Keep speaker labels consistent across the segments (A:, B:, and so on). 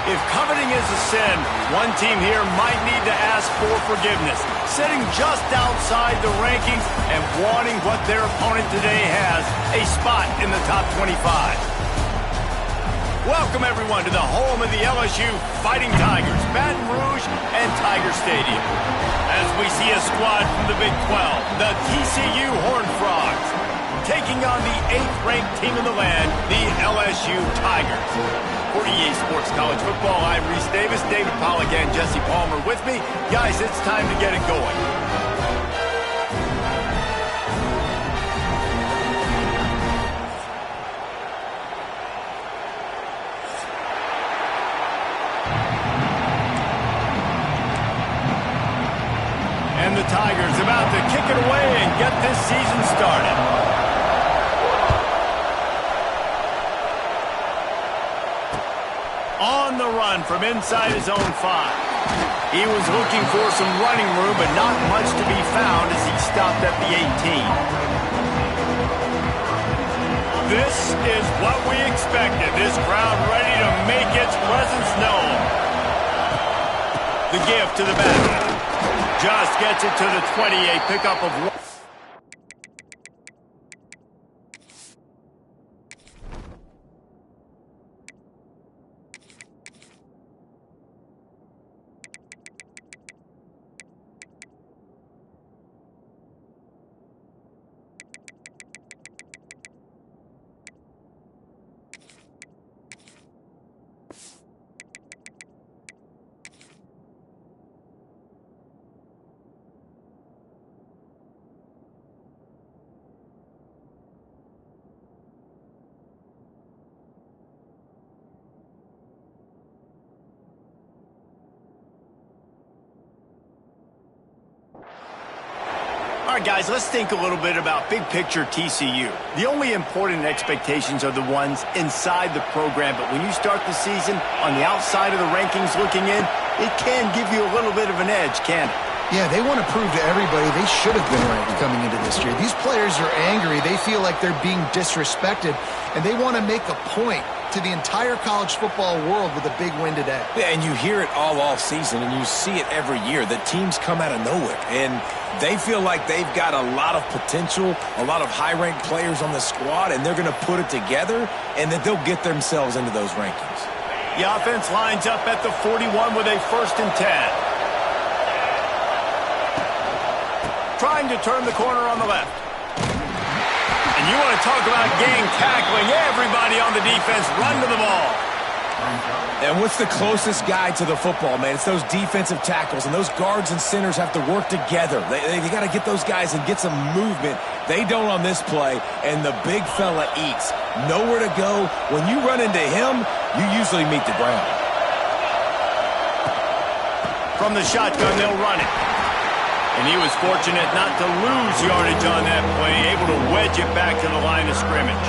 A: If coveting is a sin, one team here might need to ask for forgiveness, sitting just outside the rankings and wanting what their opponent today has, a spot in the top 25. Welcome, everyone, to the home of the LSU Fighting Tigers, Baton Rouge and Tiger Stadium. As we see a squad from the Big 12, the TCU Horned Frogs, taking on the 8th-ranked team in the land, the LSU Tigers. For EA Sports College Football, I'm Reese Davis, David Pollack, and Jesse Palmer with me. Guys, it's time to get it going. And the Tigers about to kick it away and get this season started. On the run from inside his own 5. He was looking for some running room, but not much to be found as he stopped at the 18. This is what we expected. This crowd ready to make its presence known. The give to the back. Just gets it to the 28, pickup of 1. All right, guys, let's think a little bit about big picture TCU. The only important expectations are the ones inside the program, but when you start the season on the outside of the rankings looking in, it can give you a little bit of an edge, can't it?
B: Yeah, they want to prove to everybody they should have been ranked coming into this year. These players are angry. They feel like they're being disrespected, and they want to make a point to the entire college football world with a big win today.
C: Yeah, and you hear it all off season, and you see it every year. The teams come out of nowhere, and they feel like they've got a lot of potential, a lot of high-ranked players on the squad, and they're going to put it together, and that they'll get themselves into those rankings.
A: The offense lines up at the 41 with a 1st and 10. Trying to turn the corner on the left. And you want to talk about gang tackling. Everybody on the defense run to the ball.
C: And what's the closest guy to the football, man? It's those defensive tackles, and those guards and centers have to work together. They got to get those guys and get some movement. They don't on this play, and the big fella eats. Nowhere to go. When you run into him, you usually meet the ground.
A: From the shotgun, they'll run it. And he was fortunate not to lose yardage on that play, able to wedge it back to the line of scrimmage.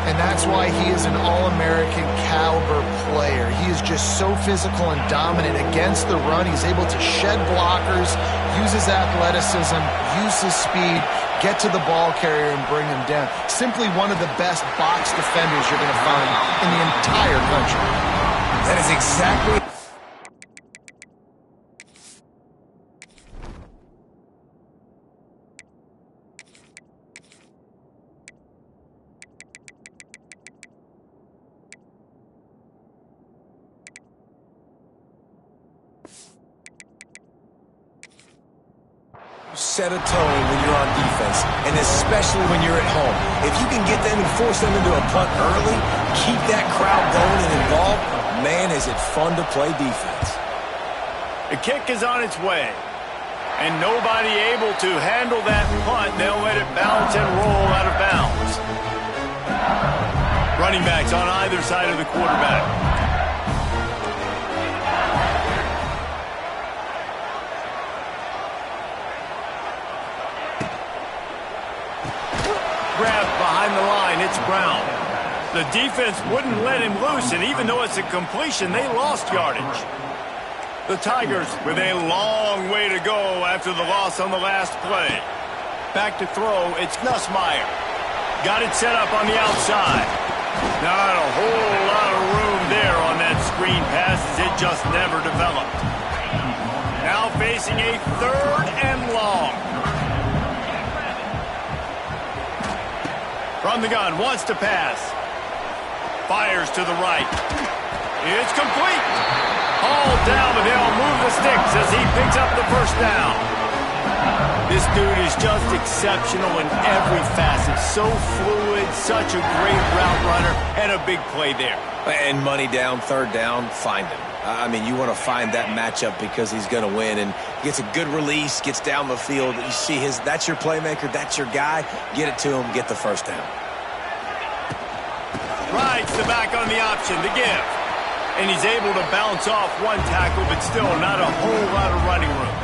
B: And that's why he is an All-American caliber player. He is just so physical and dominant against the run. He's able to shed blockers, use his athleticism, use his speed, get to the ball carrier and bring him down. Simply one of the best box defenders you're going to find in the entire country.
C: That is exactly... set a tone when you're on defense, and especially when you're at home. If you can get them and force them into a punt early, keep that crowd going and involved, man, is it fun to play defense.
A: The kick is on its way, and nobody able to handle that punt. They'll let it bounce and roll out of bounds. Running backs on either side of the quarterback. Grabbed behind the line, it's Brown. The defense wouldn't let him loose, and even though it's a completion, they lost yardage. The Tigers with a long way to go after the loss on the last play. Back to throw, it's Nussmeier. Got it set up on the outside. Not a whole lot of room there on that screen passes, it just never developed. Now facing a 3rd and long. From the gun, wants to pass. Fires to the right. It's complete. Hauled down, but they'll move the sticks as he picks up the first down. This dude is just exceptional in every facet. So fluid, such a great route runner, and a big play there.
C: And money down, 3rd down, find him. I mean, you want to find that matchup because he's going to win, and gets a good release, gets down the field. You see that's your playmaker, that's your guy. Get it to him, get the first down.
A: Rides the back on the option, the give. And he's able to bounce off one tackle, but still not a whole lot of running room.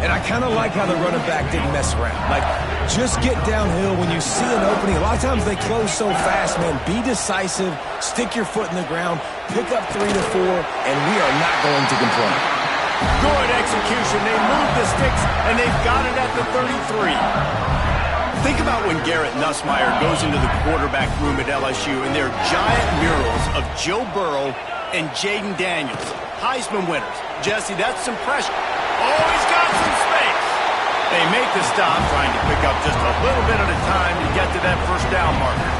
C: And I kind of like how the running back didn't mess around. Like, just get downhill when you see an opening. A lot of times they close so fast, man. Be decisive, stick your foot in the ground, pick up 3 to 4, and we are not going to complain.
A: Good execution. They move the sticks, and they've got it at the 33. Think about when Garrett Nussmeier goes into the quarterback room at LSU, and there are giant murals of Joe Burrow and Jaden Daniels, Heisman winners. Jesse, that's some pressure. Oh, he's got some space. They make the stop, trying to pick up just a little bit at a time to get to that first down marker.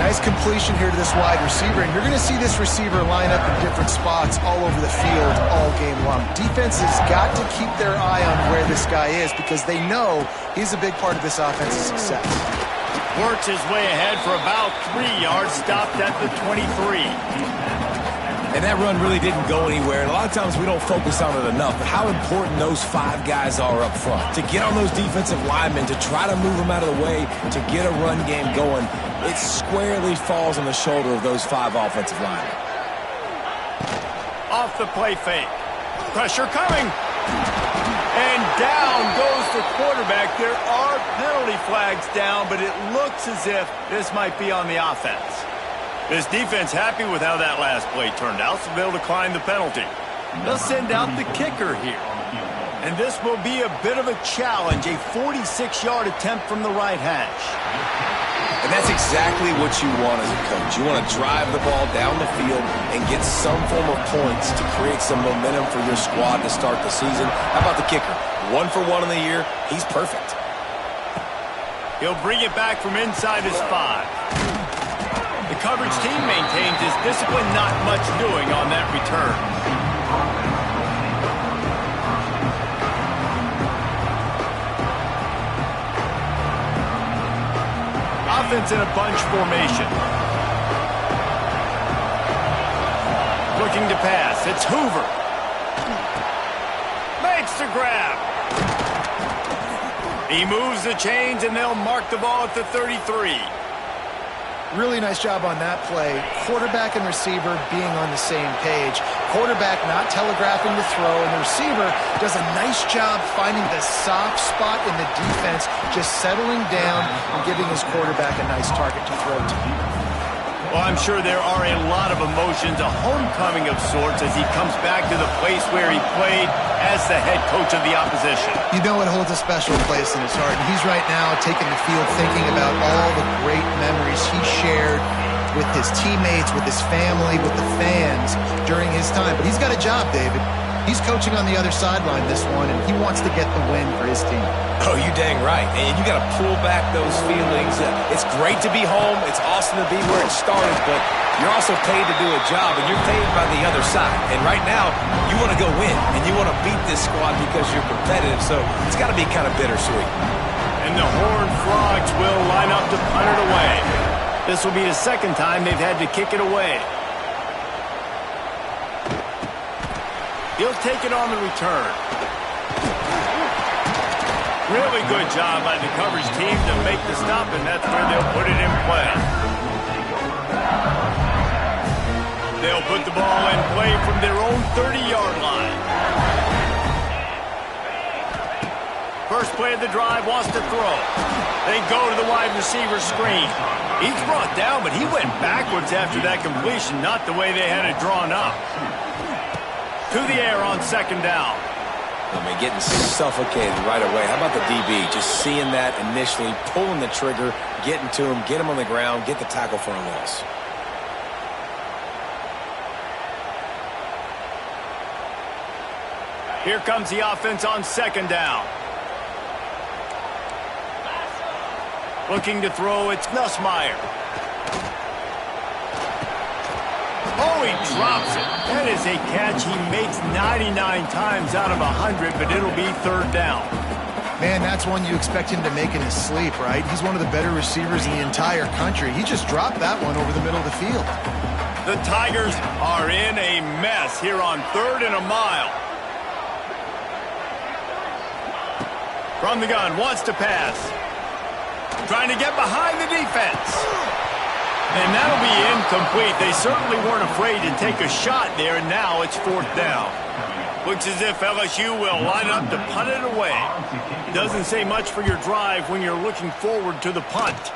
B: Nice completion here to this wide receiver, and you're going to see this receiver line up in different spots all over the field all game long. Defense has got to keep their eye on where this guy is because they know he's a big part of this offense's success.
A: Works his way ahead for about 3 yards, stopped at the 23.
C: And that run really didn't go anywhere. And a lot of times we don't focus on it enough, but how important those 5 guys are up front. To get on those defensive linemen, to try to move them out of the way, to get a run game going, it squarely falls on the shoulder of those 5 offensive linemen.
A: Off the play fake. Pressure coming. And down goes the quarterback. There are penalty flags down, but it looks as if this might be on the offense. This defense happy with how that last play turned out, so they'll decline the penalty. They'll send out the kicker here. And this will be a bit of a challenge, a 46-yard attempt from the right hash.
C: And that's exactly what you want as a coach. You want to drive the ball down the field and get some form of points to create some momentum for your squad to start the season. How about the kicker? 1 for 1 in the year. He's perfect.
A: He'll bring it back from inside his 5. The coverage team maintains his discipline, not much doing on that return. Offense in a bunch formation. Looking to pass. It's Hoover. Makes the grab. He moves the chains, and they'll mark the ball at the 33.
B: Really nice job on that play. Quarterback and receiver being on the same page. Quarterback not telegraphing the throw, and the receiver does a nice job finding the soft spot in the defense, just settling down and giving his quarterback a nice target to throw to.
A: Well, I'm sure there are a lot of emotions, a homecoming of sorts as he comes back to the place where he played as the head coach of the opposition.
B: You know it holds a special place in his heart, and he's right now taking the field thinking about all the great memories he shared with his teammates, with his family, with the fans during his time. But he's got a job, David. He's coaching on the other sideline this one, and he wants to get the win for his team.
C: Oh, you dang right. And you got to pull back those feelings. It's great to be home. It's awesome to be where it started, but you're also paid to do a job, and you're paid by the other side. And right now, you want to go win, and you want to beat this squad because you're competitive, so it's got to be kind of bittersweet.
A: And the Horned Frogs will line up to punt it away. This will be the second time they've had to kick it away. He'll take it on the return. Really good job by the coverage team to make the stop, and that's where they'll put it in play. They'll put the ball in play from their own 30-yard line. First play of the drive, wants to throw. They go to the wide receiver screen. He's brought down, but he went backwards after that completion, not the way they had it drawn up. To the air on second down.
C: I mean, getting suffocated right away. How about the DB? Just seeing that initially, pulling the trigger, getting to him, get him on the ground, get the tackle for a loss.
A: Here comes the offense on second down. Looking to throw, it's Nussmeier. Oh, he drops it. That is a catch he makes 99 times out of 100, but it'll be third down.
B: Man, that's one you expect him to make in his sleep, right? He's one of the better receivers in the entire country. He just dropped that one over the middle of the field.
A: The Tigers are in a mess here on 3rd and a mile. From the gun, wants to pass. Trying to get behind the defense. And that'll be incomplete. They certainly weren't afraid to take a shot there, and now it's 4th down. Looks as if LSU will line up to punt it away. Doesn't say much for your drive when you're looking forward to the punt.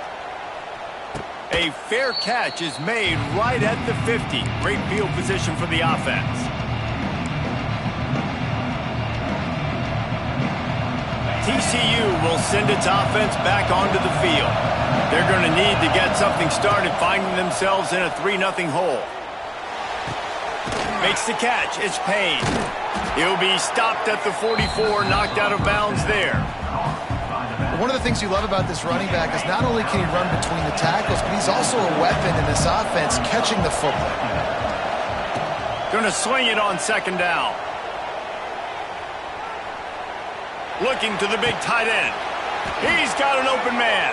A: A fair catch is made right at the 50. Great field position for the offense. TCU will send its offense back onto the field. They're going to need to get something started, finding themselves in a 3-0 hole. Makes the catch. It's Payne. He'll be stopped at the 44, knocked out of bounds there.
B: One of the things you love about this running back is not only can he run between the tackles, but he's also a weapon in this offense, catching the football.
A: Going to swing it on second down. Looking to the big tight end. He's got an open man.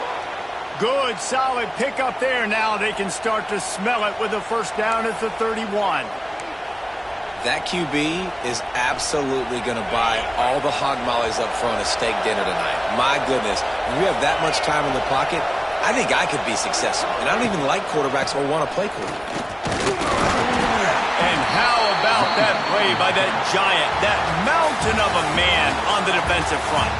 A: Good, solid pickup there. Now they can start to smell it with a first down at the 31.
C: That QB is absolutely going to buy all the hog mollies up front at steak dinner tonight. My goodness, when you have that much time in the pocket, I think I could be successful. And I don't even like quarterbacks or want to play quarterback.
A: And how about that play by that giant, that mountain of a man on the defensive front?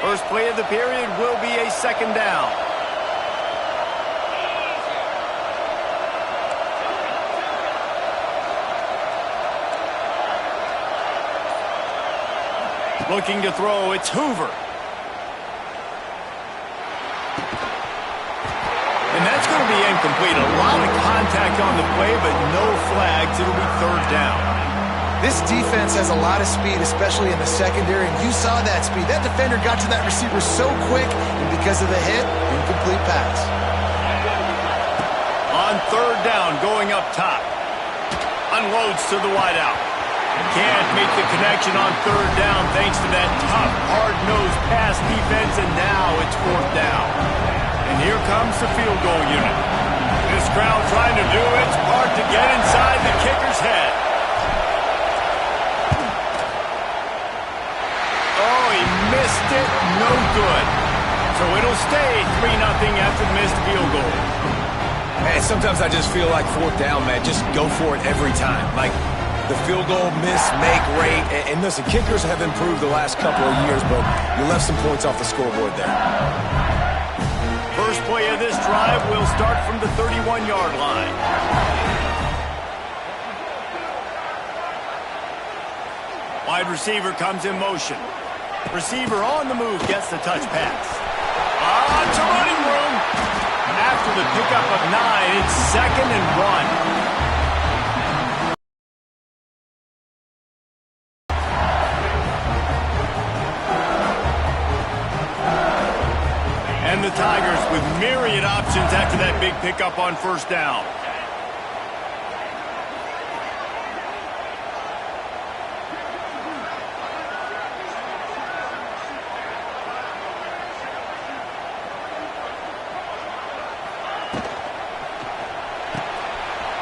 A: First play of the period will be a second down. Looking to throw, it's Hoover. And that's going to be incomplete. A lot of contact on the play, but no flags. It'll be third down.
B: This defense has a lot of speed, especially in the secondary, and you saw that speed. That defender got to that receiver so quick, and because of the hit, incomplete pass.
A: On third down, going up top. Unloads to the wideout. Can't make the connection on third down thanks to that tough, hard-nosed pass defense, and now it's fourth down. And here comes the field goal unit. This crowd trying to do its part to get inside the kicker's head. Oh, he missed it. No good. So it'll stay 3-0 after the missed field goal.
C: And sometimes I just feel like fourth down, man. Just go for it every time. Like the field goal miss, make, rate. And listen, kickers have improved the last couple of years, but you left some points off the scoreboard there.
A: First play of this drive will start from the 31-yard line. Wide receiver comes in motion. Receiver on the move gets the touch pass. To running room. After the pickup of 9, it's 2nd and 1. And the Tigers with myriad options after that big pickup on first down.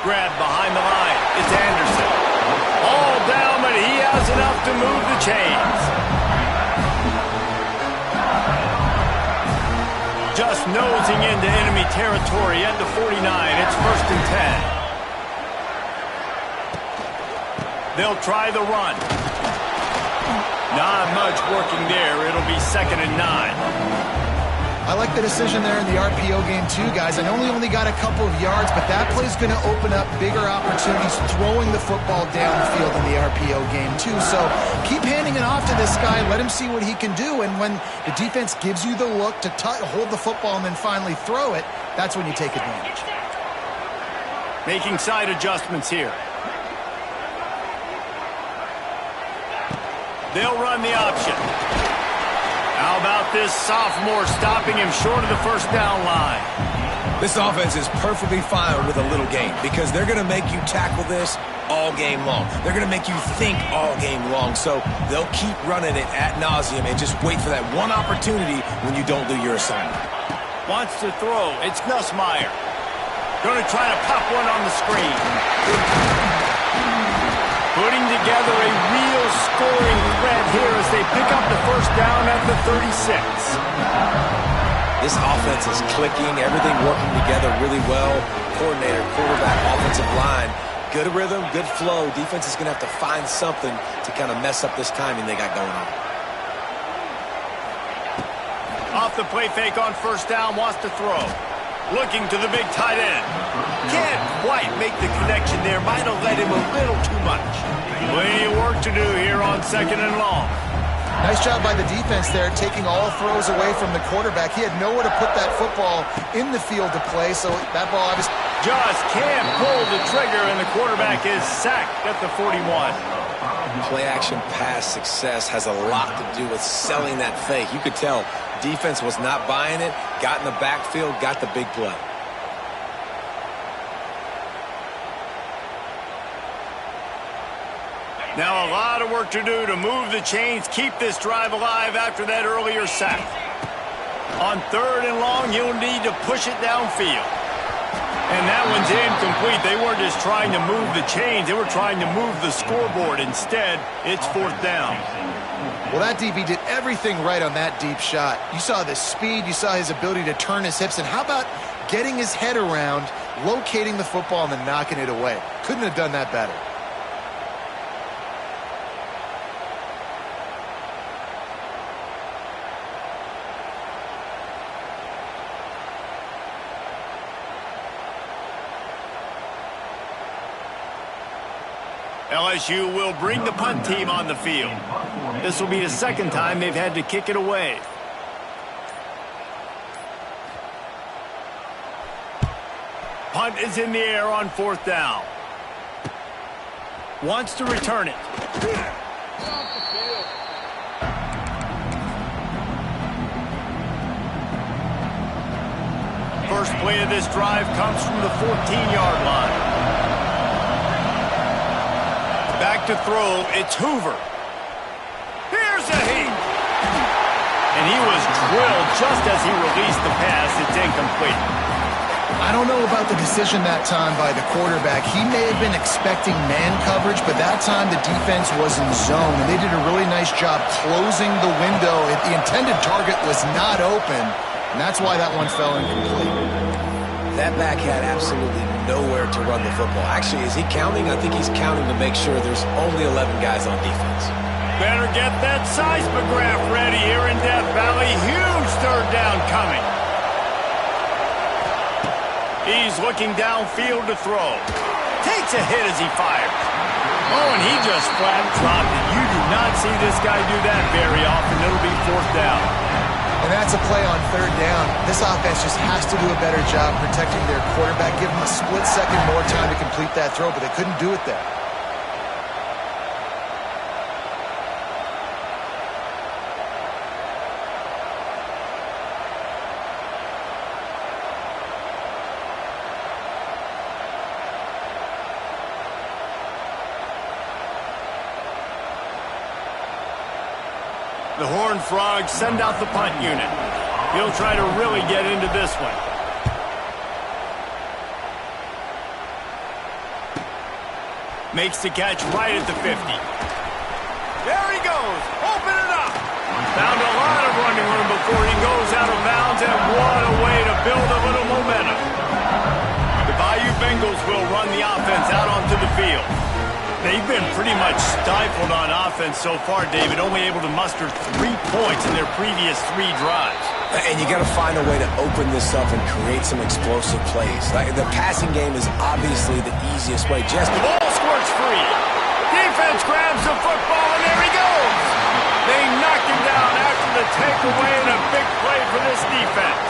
A: Grab behind the line. It's Anderson. All down, but he has enough to move the chains. Just nosing into enemy territory at the 49. It's 1st and 10. They'll try the run. Not much working there. It'll be 2nd and 9.
B: I like the decision there in the RPO game too, guys. I know we only got a couple of yards, but that play's going to open up bigger opportunities throwing the football down the field in the RPO game too. So keep handing it off to this guy. Let him see what he can do. And when the defense gives you the look to hold the football and then finally throw it, that's when you take advantage.
A: Making side adjustments here. They'll run the option. How about this sophomore stopping him short of the first down line?
C: This offense is perfectly fine with a little game because they're going to make you tackle this all game long. They're going to make you think all game long. So they'll keep running it ad nauseum and just wait for that one opportunity when you don't do your assignment.
A: Wants to throw. It's Nussmeier. Going to try to pop one on the screen. Putting together a real scoring threat here as they pick up the first down at the 36.
C: This offense is clicking, everything working together really well. Coordinator, quarterback, offensive line, good rhythm, good flow. Defense is going to have to find something to kind of mess up this timing they got going on.
A: Off the play fake on first down, wants to throw. Looking to the big tight end. Can't quite make the connection there. Might have led him a little too much. Plenty of work to do here on second and long.
B: Nice job by the defense there, taking all throws away from the quarterback. He had nowhere to put that football in the field to play, so that ball obviously
A: just can't pull the trigger, and the quarterback is sacked at the 41.
C: Play-action pass success has a lot to do with selling that fake. You could tell defense was not buying it, got in the backfield, got the big play.
A: Now a lot of work to do to move the chains, keep this drive alive after that earlier sack. On third and long, you'll need to push it downfield. And that one's incomplete. They weren't just trying to move the chains, they were trying to move the scoreboard. Instead, it's fourth down.
B: Well, that DB did everything right on that deep shot. You saw the speed, you saw his ability to turn his hips, and how about getting his head around, locating the football, and then knocking it away? Couldn't have done that better.
A: LSU will bring the punt team on the field. This will be the second time they've had to kick it away. Punt is in the air on fourth down. Wants to return it. First play of this drive comes from the 14-yard line. Back to throw, it's Hoover. Here's a heat. And he was drilled just as he released the pass. It's incomplete.
B: I don't know about the decision that time by the quarterback. He may have been expecting man coverage, but that time the defense was in zone, and they did a really nice job closing the window. The intended target was not open, and that's why that one fell incomplete.
C: That back had absolutely nowhere to run the football. Actually, is he counting? I think he's counting to make sure there's only 11 guys on defense.
A: Better get that seismograph ready here in Death Valley. Huge third down coming. He's looking downfield to throw. Takes a hit as he fires. Oh, and he just flat dropped it. You do not see this guy do that very often. It'll be fourth down.
B: And that's a play on third down. This offense just has to do a better job protecting their quarterback. Give them a split second more time to complete that throw, but they couldn't do it there.
A: The Horned Frogs send out the punt unit. He'll try to really get into this one. Makes the catch right at the 50. There he goes. Open it up. Found a lot of running room before he goes out of bounds, and what a way to build a little momentum. The Bayou Bengals will run the offense out onto the field. They've been pretty much stifled on offense so far, David, only able to muster 3 points in their previous 3 drives.
C: And you got to find a way to open this up and create some explosive plays. Like, the passing game is obviously the easiest way. Just
A: the ball squirts free. Defense grabs the football, and there he goes. They knocked him down after the takeaway, and a big play for this defense.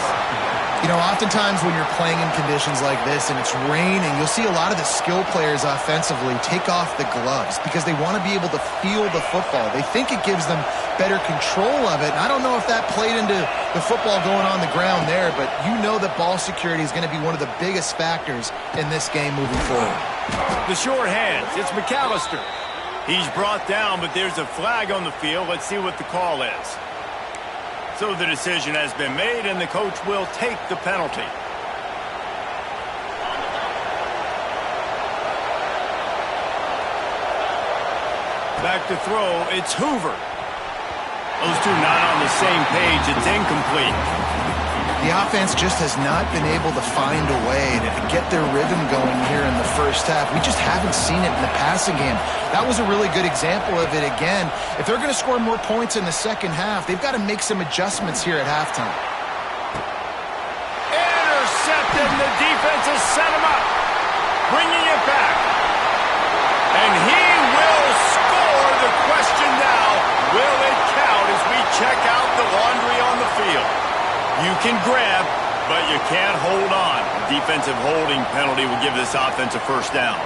B: You know, oftentimes when you're playing in conditions like this and it's raining, you'll see a lot of the skill players offensively take off the gloves because they want to be able to feel the football. They think it gives them better control of it. And I don't know if that played into the football going on the ground there, but you know that ball security is going to be one of the biggest factors in this game moving forward.
A: The short hands, it's McAllister. He's brought down, but there's a flag on the field. Let's see what the call is. So the decision has been made, and the coach will take the penalty. Back to throw, it's Hoover. Those two not on the same page. It's incomplete.
B: The offense just has not been able to find a way to get their rhythm going here in the first half. We just haven't seen it in the passing game. That was a really good example of it again. If they're going to score more points in the second half, they've got to make some adjustments here at halftime.
A: Intercepted, and the defense has set him up. Bringing it back. And he will score. The question now, will it count as we check out the laundry on the field? You can grab, but you can't hold on. A defensive holding penalty will give this offense a first down.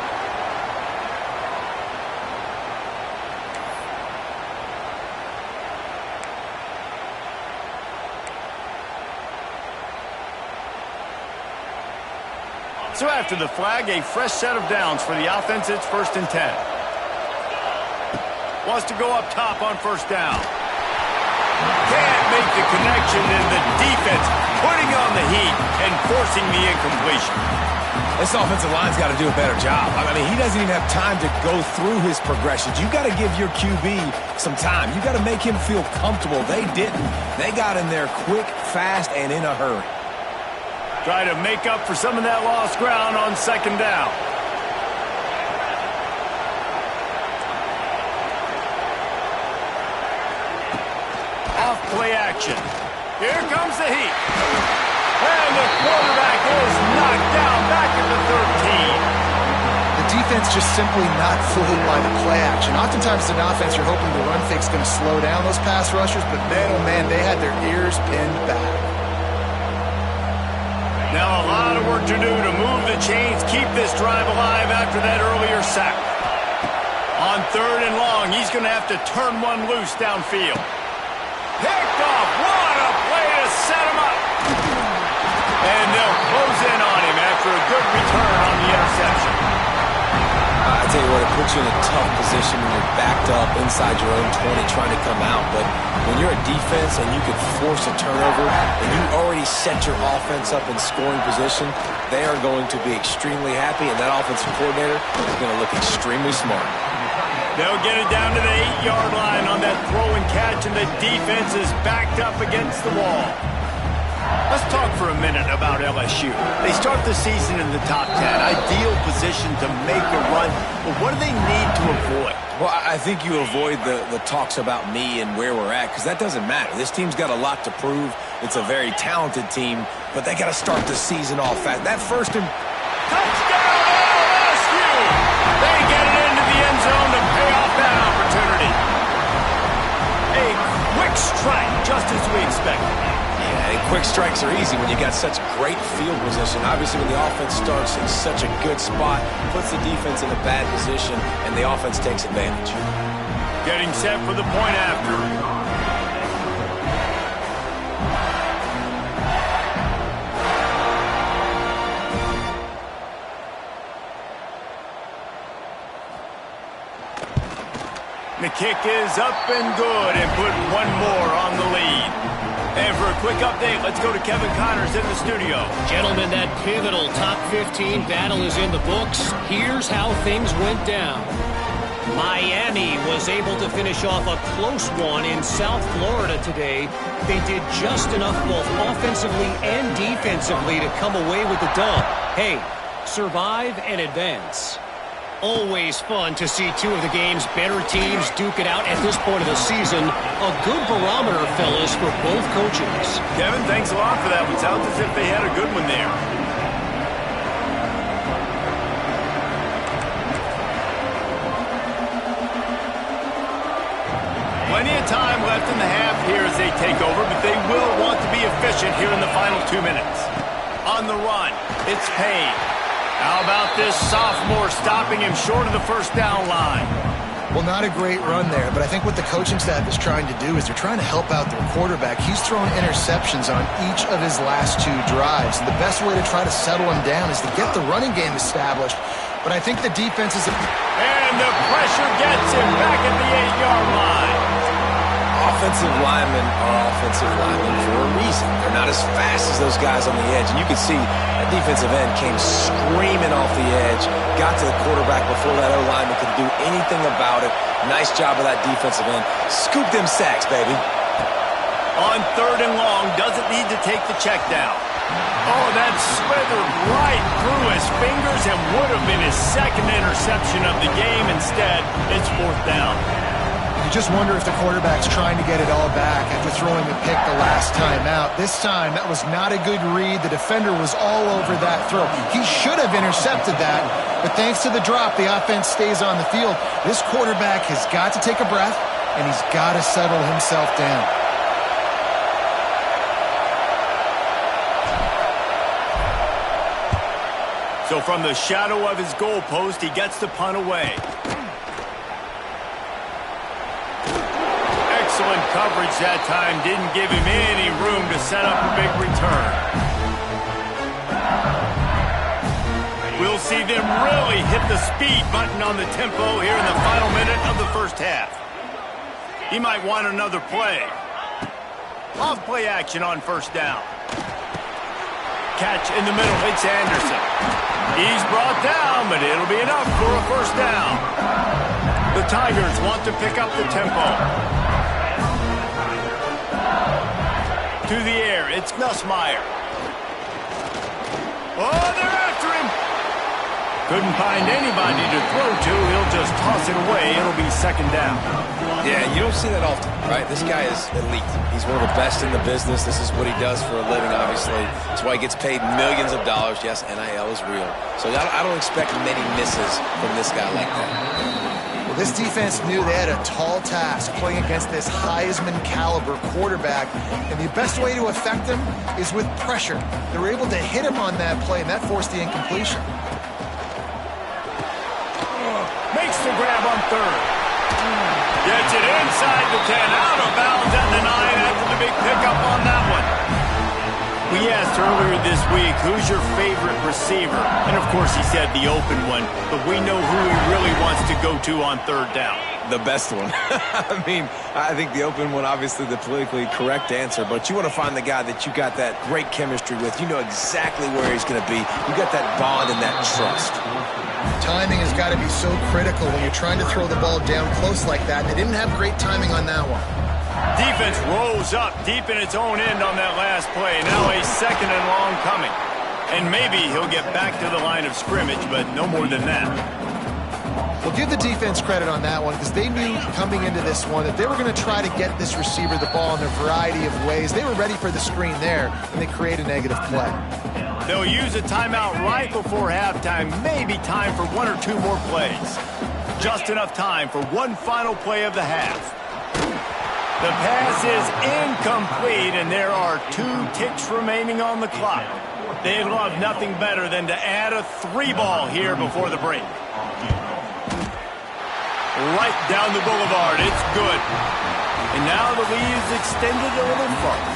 A: So after the flag, a fresh set of downs for the offense. It's 1st and 10. Wants to go up top on first down. Can't make the connection, and the defense putting on the heat and forcing the incompletion.
C: This offensive line's got to do a better job. I mean, he doesn't even have time to go through his progressions. You got to give your QB some time. You got to make him feel comfortable. They didn't. They got in there quick, fast, and in a hurry.
A: Try to make up for some of that lost ground on second down. Off play action. Here comes the heat. And the quarterback is knocked down back at the 13.
B: The defense just simply not fooled by the play action. Oftentimes as an offense, you're hoping the run fake's going to slow down those pass rushers, but man, oh man, they had their ears pinned back.
A: Now a lot of work to do to move the chains, keep this drive alive after that earlier sack. On 3rd and long, he's going to have to turn one loose downfield. Picked off. What a play to set him up. And they'll close in on him after a good return on the interception.
C: I tell you what, it puts you in a tough position when you're backed up inside your own 20 trying to come out. But when you're a defense and you can force a turnover and you already set your offense up in scoring position, they are going to be extremely happy, and that offensive coordinator is going to look extremely smart.
A: They'll get it down to the 8-yard line on that throw and catch, and the defense is backed up against the wall. Let's talk for a minute about LSU. They start the season in the top 10. Ideal position to make a run. But what do they need to avoid?
C: Well, I think you avoid the talks about me and where we're at, because that doesn't matter. This team's got a lot to prove. It's a very talented team, but they got to start the season off fast. That first and...
A: Touchdown LSU! They get it into the end zone to pay off that opportunity. A quick strike, just as we expected.
C: Yeah, and quick strikes are easy when you got such great field position. Obviously, when the offense starts in such a good spot, puts the defense in a bad position, and the offense takes advantage.
A: Getting set for the point after. The kick is up and good, and put one more on the lead. And for a quick update, let's go to Kevin Connors in the studio.
D: Gentlemen, that pivotal top 15 battle is in the books. Here's how things went down. Miami was able to finish off a close one in South Florida today. They did just enough both offensively and defensively to come away with the dub. Hey, survive and advance. Always fun to see two of the game's better teams duke it out at this point of the season. A good barometer, fellas, for both coaches.
A: Kevin, thanks a lot for that. It sounds as if they had a good one there. Plenty of time left in the half here as they take over, but they will want to be efficient here in the final 2 minutes. On the run, it's Payne. How about this sophomore stopping him short of the first down line?
B: Well, not a great run there, but I think what the coaching staff is trying to do is they're trying to help out their quarterback. He's thrown interceptions on each of his last 2 drives. And the best way to try to settle him down is to get the running game established. But I think the defense is...
A: And the pressure gets him back at the 8-yard line.
C: Offensive linemen are offensive linemen for a reason. They're not as fast as those guys on the edge. And you can see that defensive end came screaming off the edge, got to the quarterback before that O-lineman could do anything about it. Nice job of that defensive end. Scoop them sacks, baby.
A: On 3rd and long, doesn't need to take the check down. Oh, that slithered right through his fingers and would have been his 2nd interception of the game. Instead, it's 4th down.
B: You just wonder if the quarterback's trying to get it all back after throwing the pick the last time out. This time, that was not a good read. The defender was all over that throw. He should have intercepted that, but thanks to the drop, the offense stays on the field. This quarterback has got to take a breath, and he's got to settle himself down.
A: So from the shadow of his goalpost, he gets the punt away. Excellent coverage that time. Didn't give him any room to set up a big return. We'll see them really hit the speed button on the tempo here in the final minute of the first half. He might want another play. Off play action on 1st down. Catch in the middle. It's Anderson. He's brought down, but it'll be enough for a 1st down. The Tigers want to pick up the tempo. To the air, it's Nussmeier. Oh, they're after him. Couldn't find anybody to throw to. He'll just toss it away. It'll be 2nd down.
C: Yeah, you don't see that often, right? This guy is elite. He's one of the best in the business. This is what he does for a living, obviously. That's why he gets paid millions of dollars. Yes, NIL is real. So I don't expect many misses from this guy like that.
B: Well, this defense knew they had a tall task playing against this Heisman caliber quarterback, and the best way to affect him is with pressure. They were able to hit him on that play, and that forced the incompletion.
A: Makes the grab on 3rd. Gets it inside the 10, out of bounds at the 9 after the big pickup on that one. We asked earlier this week, who's your favorite receiver? And of course he said the open one, but we know who he really wants to go to on 3rd down.
C: The best one. I mean, I think the open one, obviously the politically correct answer, but you want to find the guy that you got that great chemistry with. You know exactly where he's going to be. You got that bond and that trust.
B: Timing has got to be so critical when you're trying to throw the ball down close like that. They didn't have great timing on that one.
A: Defense rolls up deep in its own end on that last play. Now a 2nd and long coming. And maybe he'll get back to the line of scrimmage, but no more than that.
B: Well, give the defense credit on that one because they knew coming into this one that they were going to try to get this receiver the ball in a variety of ways. They were ready for the screen there, and they create a negative play.
A: They'll use a timeout right before halftime. Maybe time for 1 or 2 more plays. Just enough time for one final play of the half. The pass is incomplete, and there are 2 ticks remaining on the clock. They'd love nothing better than to add a 3-ball here before the break. Right down the boulevard. It's good. And now the lead is extended a little further.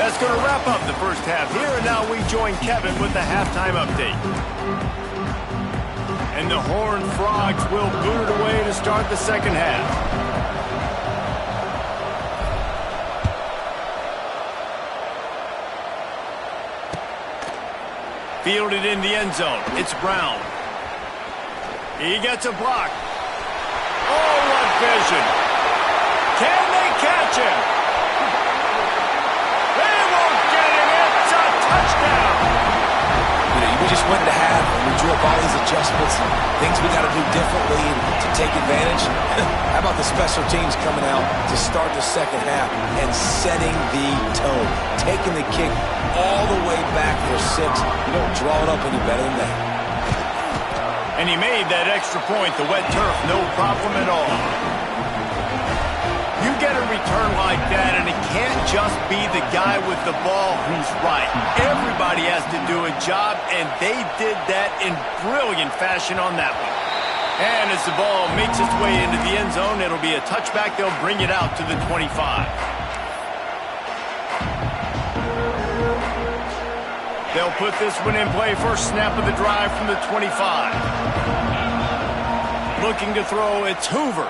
A: That's going to wrap up the first half here, and now we join Kevin with the halftime update. And the Horned Frogs will boot it away to start the 2nd half. Fielded in the end zone. It's Brown. He gets a block. Oh, what vision. Can they catch him? They won't get him. It's a touchdown.
C: You know, we just went to half, and we drew up all these adjustments and things we got to do differently to take advantage. How about the special teams coming out to start the second half and setting the tone, taking the kick all the way back for 6. You don't draw it up any better than that.
A: And he made that extra point, the wet turf, no problem at all. You get a return like that, and it can't just be the guy with the ball who's right. Everybody has to do a job, and they did that in brilliant fashion on that one. And as the ball makes its way into the end zone, it'll be a touchback. They'll bring it out to the 25. They'll put this one in play. First snap of the drive from the 25. Looking to throw, it's Hoover.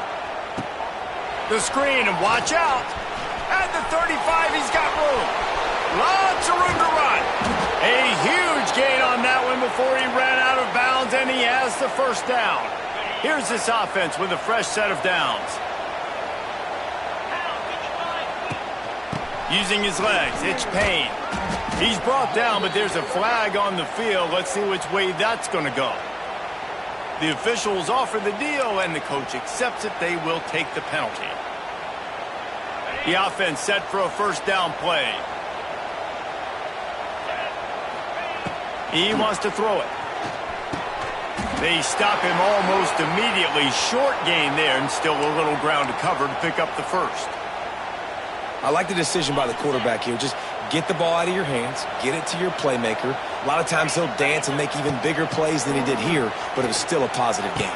A: The screen, and watch out. At the 35, he's got room. Lots of room to run. A huge gain on that one before he ran out of bounds, and he has the first down. Here's this offense with a fresh set of downs. Using his legs, it's Payne. He's brought down, but there's a flag on the field. Let's see which way that's going to go. The officials offer the deal, and the coach accepts it. They will take the penalty. The offense set for a first down play. He wants to throw it. They stop him almost immediately. Short gain there, and still a little ground to cover to pick up the first.
C: I like the decision by the quarterback here. Just get the ball out of your hands, get it to your playmaker. A lot of times he'll dance and make even bigger plays than he did here, but it was still a positive game.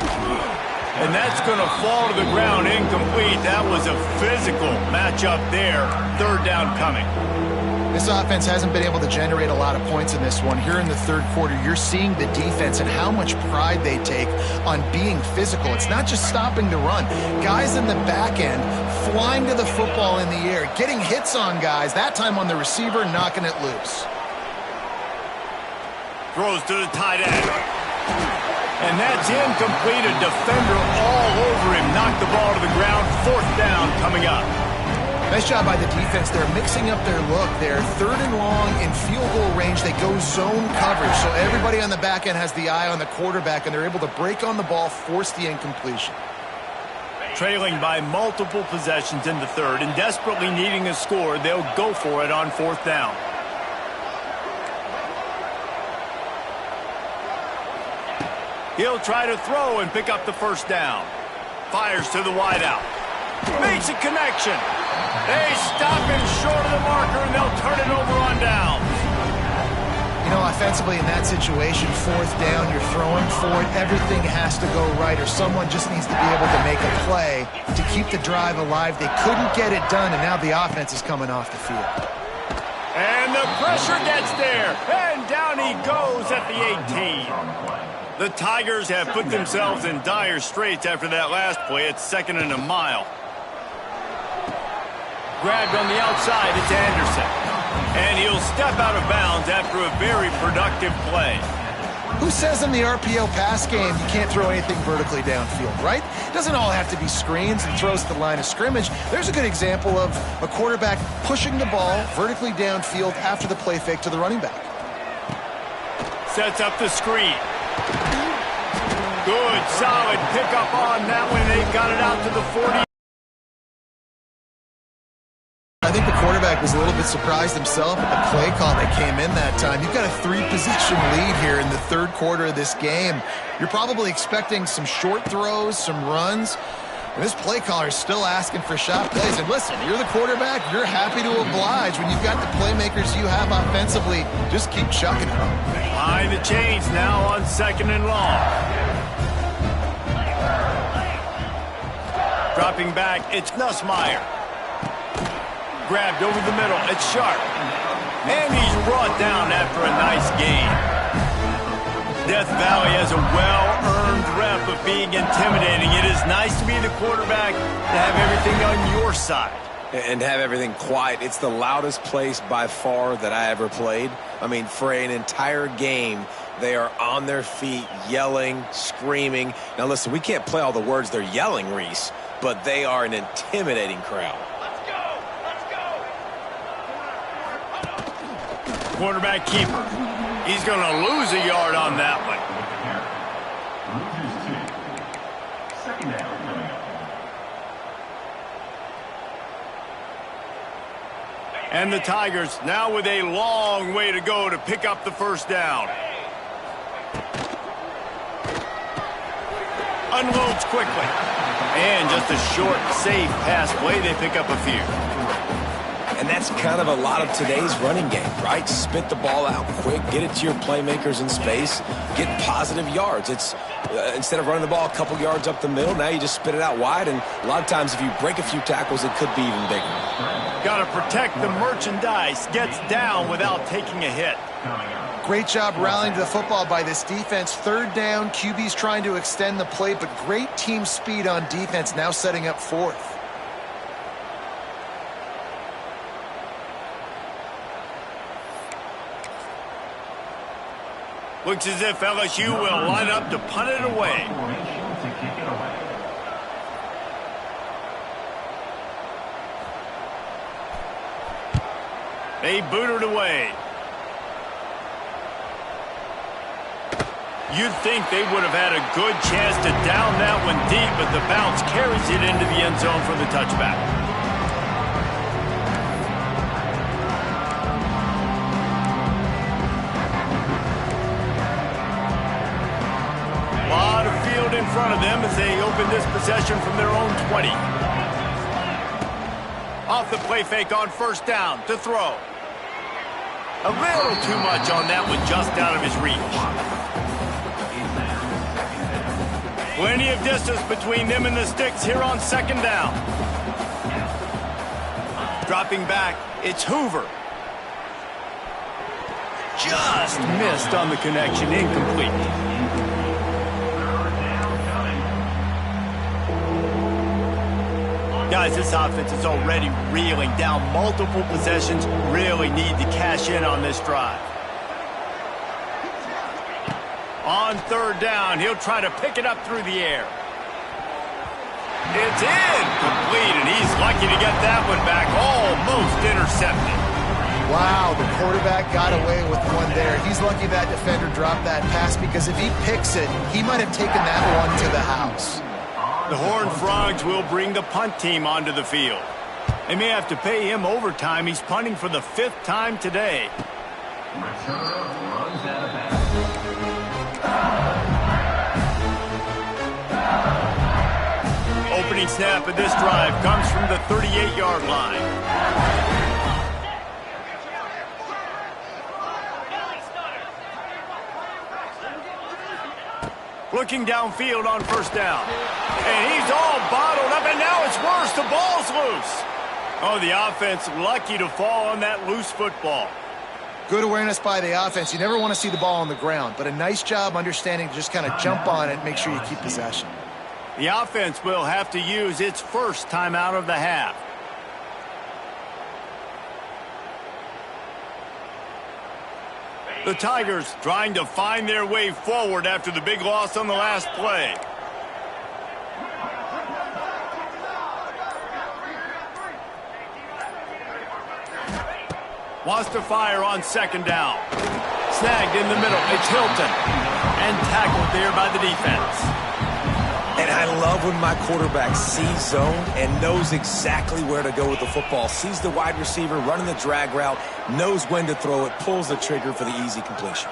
A: And that's going to fall to the ground incomplete. That was a physical matchup there. Third down coming.
B: This offense hasn't been able to generate a lot of points in this one. Here in the third quarter, you're seeing the defense and how much pride they take on being physical. It's not just stopping the run. Guys in the back end flying to the football in the air, getting hits on guys, that time on the receiver, knocking it loose.
A: Throws to the tight end. And that's incomplete. A defender all over him. Knocked the ball to the ground. Fourth down coming up.
B: Nice job by the defense. They're mixing up their look. They're third and long in field goal range. They go zone coverage. So everybody on the back end has the eye on the quarterback, and they're able to break on the ball, force the incompletion.
A: Trailing by multiple possessions in the third and desperately needing a score, they'll go for it on fourth down. He'll try to throw and pick up the first down. Fires to the wideout. Makes a connection. They stop him short of the marker, and they'll turn it over on downs.
B: You know, offensively in that situation, fourth down, you're throwing for it. Everything has to go right, or someone just needs to be able to make a play to keep the drive alive. They couldn't get it done, and now the offense is coming off the field.
A: And the pressure gets there, and down he goes at the 18. The Tigers have put themselves in dire straits after that last play. It's second and a mile. Grabbed on the outside, it's Anderson. And he'll step out of bounds after a very productive play.
B: Who says in the RPO pass game you can't throw anything vertically downfield, right? It doesn't all have to be screens and throws to the line of scrimmage. There's a good example of a quarterback pushing the ball vertically downfield after the play fake to the running back.
A: Sets up the screen. Good, solid pickup on that one. They've got it out to the 40.
B: I think the quarterback was a little bit surprised himself at the play call that came in that time. You've got a 3-possession lead here in the third quarter of this game. You're probably expecting some short throws, some runs. And this play caller is still asking for shot plays. And listen, you're the quarterback. You're happy to oblige. When you've got the playmakers you have offensively, just keep chucking it.
A: Behind the chains now on second and long. Dropping back, it's Nussmeier. Grabbed over the middle, it's Sharp. And he's brought down after a nice gain. Death Valley has a well-earned rep of being intimidating. It is nice to be the quarterback, to have everything on your side.
C: And have everything quiet. It's the loudest place by far that I ever played. I mean, for an entire game, they are on their feet, yelling, screaming. Now, listen, we can't play all the words they're yelling, Reese, but they are an intimidating crowd.
A: Quarterback keeper. He's going to lose a yard on that one.
E: Second down coming up.
A: And the Tigers now with a long way to go to pick up the first down. Unloads quickly. And just a short, safe pass play. They pick up a few.
C: And that's kind of a lot of today's running game, right? Spit the ball out quick, get it to your playmakers in space, get positive yards. It's instead of running the ball a couple yards up the middle, now you just spit it out wide. And a lot of times if you break a few tackles, it could be even bigger.
A: Got to protect the merchandise. Gets down without taking a hit.
B: Great job rallying to the football by this defense. Third down, QB's trying to extend the play, but great team speed on defense, now setting up fourth.
A: Looks as if LSU will line up to punt it away. They boot it away. You'd think they would have had a good chance to down that one deep, but the bounce carries it into the end zone for the touchback. A lot of field in front of them as they open this possession from their own 20. Off the play fake on first down to throw. A little too much on that one, just out of his reach. Plenty of distance between them and the sticks here on second down. Dropping back, it's Hoover. Just missed on the connection, incomplete. Guys, this offense is already reeling down multiple possessions. Really need to cash in on this drive. On third down, he'll try to pick it up through the air. It's incomplete, and he's lucky to get that one back. Almost intercepted.
B: Wow, the quarterback got away with one there. He's lucky that defender dropped that pass, because if he picks it, he might have taken that one to the house.
A: The Horned Frogs will bring the punt team onto the field. They may have to pay him overtime. He's punting for the 5th time today. Opening snap of this drive comes from the 38-yard line. Looking downfield on first down. And he's all bottled up, and now it's worse. The ball's loose. Oh, the offense lucky to fall on that loose football.
B: Good awareness by the offense. You never want to see the ball on the ground, but a nice job understanding to just kind of jump on it and make sure you keep possession.
A: The offense will have to use its first timeout of the half. The Tigers trying to find their way forward after the big loss on the last play. Wants to fire on second down. Snagged in the middle. It's Hilton. And tackled there by the defense.
C: And I love when my quarterback sees zone and knows exactly where to go with the football. Sees the wide receiver running the drag route, knows when to throw it, pulls the trigger for the easy completion.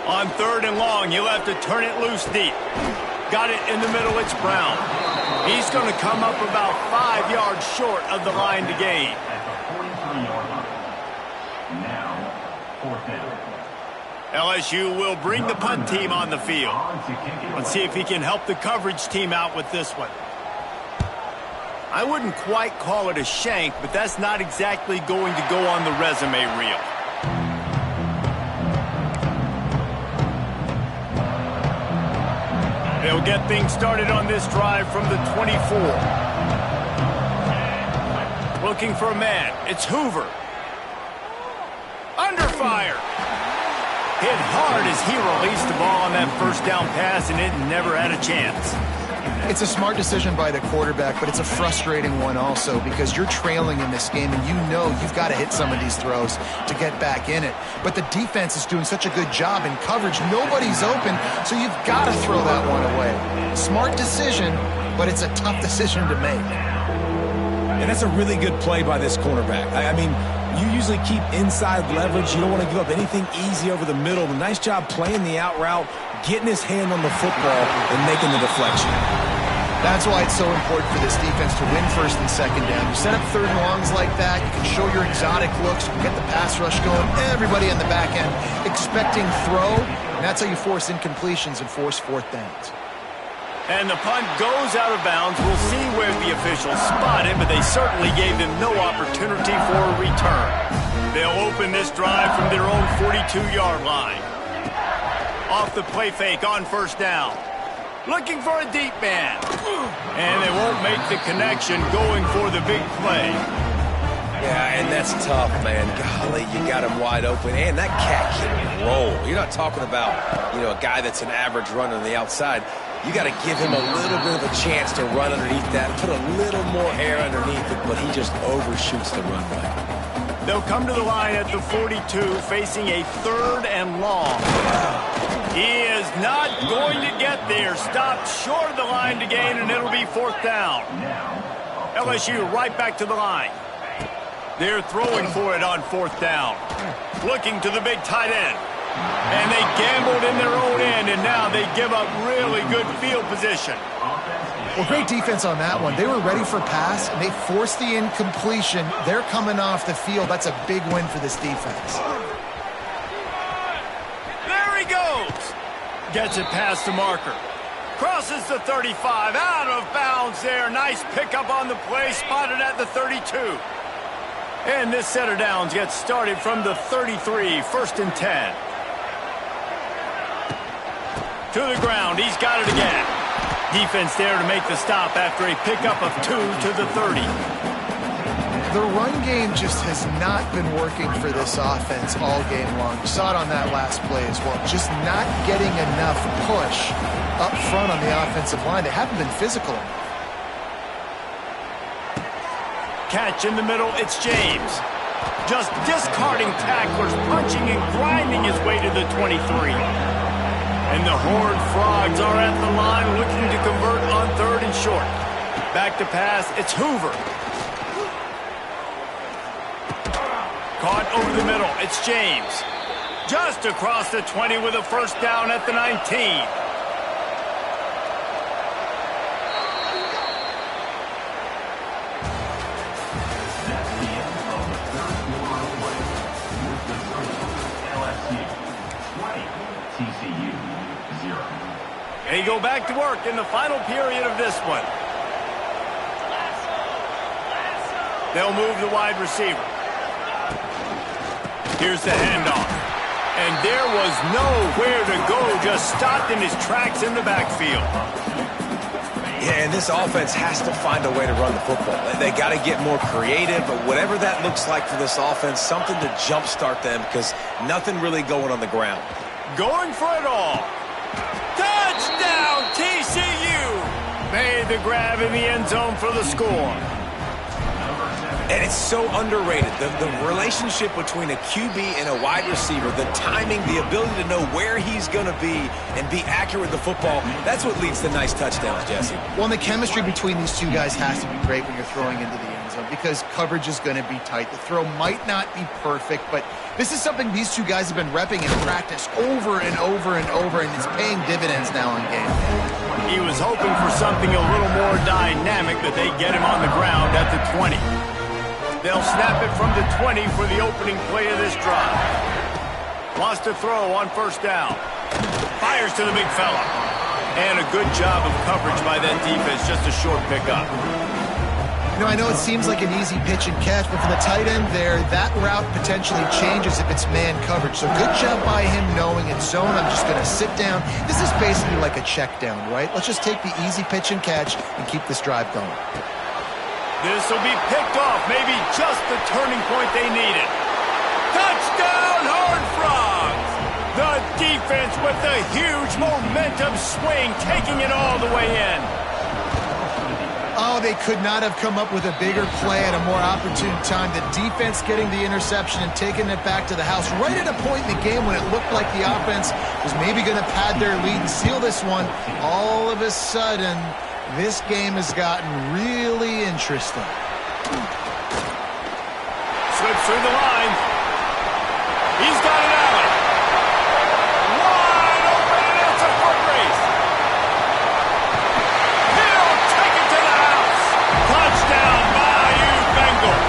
A: On third and long, he'll have to turn it loose deep. Got it in the middle, it's Brown. He's going to come up about 5 yards short of the line to gain. LSU will bring the punt team on the field. Let's see if he can help the coverage team out with this one. I wouldn't quite call it a shank, but that's not exactly going to go on the resume reel. They'll get things started on this drive from the 24. Looking for a man. It's Hoover. Under fire. Hit hard as he released the ball on that first down pass, and it never had a chance.
B: It's a smart decision by the quarterback, but it's a frustrating one also because you're trailing in this game and you know you've got to hit some of these throws to get back in it. But the defense is doing such a good job in coverage. Nobody's open, so you've got to throw that one away. Smart decision, but it's a tough decision to make.
C: And that's a really good play by this cornerback. I mean, you usually keep inside leverage. You don't want to give up anything easy over the middle. But nice job playing the out route, getting his hand on the football, and making the deflection.
B: That's why it's so important for this defense to win first and second down. You set up third and longs like that, you can show your exotic looks, you can get the pass rush going, everybody on the back end expecting throw, and that's how you force incompletions and force fourth downs.
A: And the punt goes out of bounds. We'll see where the officials spot him, but they certainly gave them no opportunity for a return. They'll open this drive from their own 42-yard line. Off the play fake on first down. Looking for a deep man. And they won't make the connection going for the big play.
C: Yeah, and that's tough, man. Golly, you got him wide open. And that cat can roll. You're not talking about, a guy that's an average runner on the outside. You got to give him a little bit of a chance to run underneath that, put a little more air underneath it, but he just overshoots the runway.
A: They'll come to the line at the 42, facing a third and long. He is not going to get there. Stopped short of the line to gain, and it'll be fourth down. LSU right back to the line. They're throwing for it on fourth down. Looking to the big tight end. And they gambled in their own end, and now they give up really good field position.
B: Well, great defense on that one. They were ready for pass, and they forced the incompletion. They're coming off the field. That's a big win for this defense.
A: There he goes. Gets it past the marker. Crosses the 35. Out of bounds there. Nice pickup on the play. Spotted at the 32. And this set of downs gets started from the 33. First and 10. To the ground. He's got it again. Defense there to make the stop after a pickup of 2 to the 30.
B: The run game just has not been working for this offense all game long. You saw it on that last play as well. Just not getting enough push up front on the offensive line. They haven't been physical enough.
A: Catch in the middle. It's James. Just discarding tacklers, punching and grinding his way to the 23. And the Horned Frogs are at the line looking to convert on third and short. Back to pass, it's Hoover. Caught over the middle, it's James. Just across the 20 with a first down at the 19.
E: LSU 20, TCU 0.
A: They go back to work in the final period of this one. They'll move the wide receiver. Here's the handoff. And there was nowhere to go, just stopped in his tracks in the backfield.
C: Yeah, and this offense has to find a way to run the football. They got to get more creative, but whatever that looks like for this offense, something to jumpstart them because nothing really going on the ground.
A: Going for it all. Touchdown, TCU! Made the grab in the end zone for the score.
C: And it's so underrated. The relationship between a QB and a wide receiver, the timing, the ability to know where he's going to be and be accurate with the football, that's what leads to nice touchdowns, Jesse.
B: Well, and the chemistry between these two guys has to be great when you're throwing into the end zone because coverage is going to be tight. The throw might not be perfect, but this is something these two guys have been repping in practice over and over and over, and it's paying dividends now in game.
A: He was hoping for something a little more dynamic, but they get him on the ground at the 20. They'll snap it from the 20 for the opening play of this drive. Wants to throw on first down. Fires to the big fella. And a good job of coverage by that defense, just a short pickup.
B: I know it seems like an easy pitch and catch, but for the tight end there, that route potentially changes if it's man coverage. So good job by him knowing it's zone. I'm just going to sit down. This is basically like a check down, right? Let's just take the easy pitch and catch and keep this drive going.
A: This will be picked off, maybe just the turning point they needed. Touchdown, Horned Frogs! The defense with a huge momentum swing, taking it all the way in.
B: Oh, they could not have come up with a bigger play at a more opportune time. The defense getting the interception and taking it back to the house right at a point in the game when it looked like the offense was maybe going to pad their lead and seal this one. All of a sudden, this game has gotten really interesting.
A: Slips through the line. He's got it out. Wide open, and it's a foot race. He'll take it to the house. Touchdown, Bayou Bengals.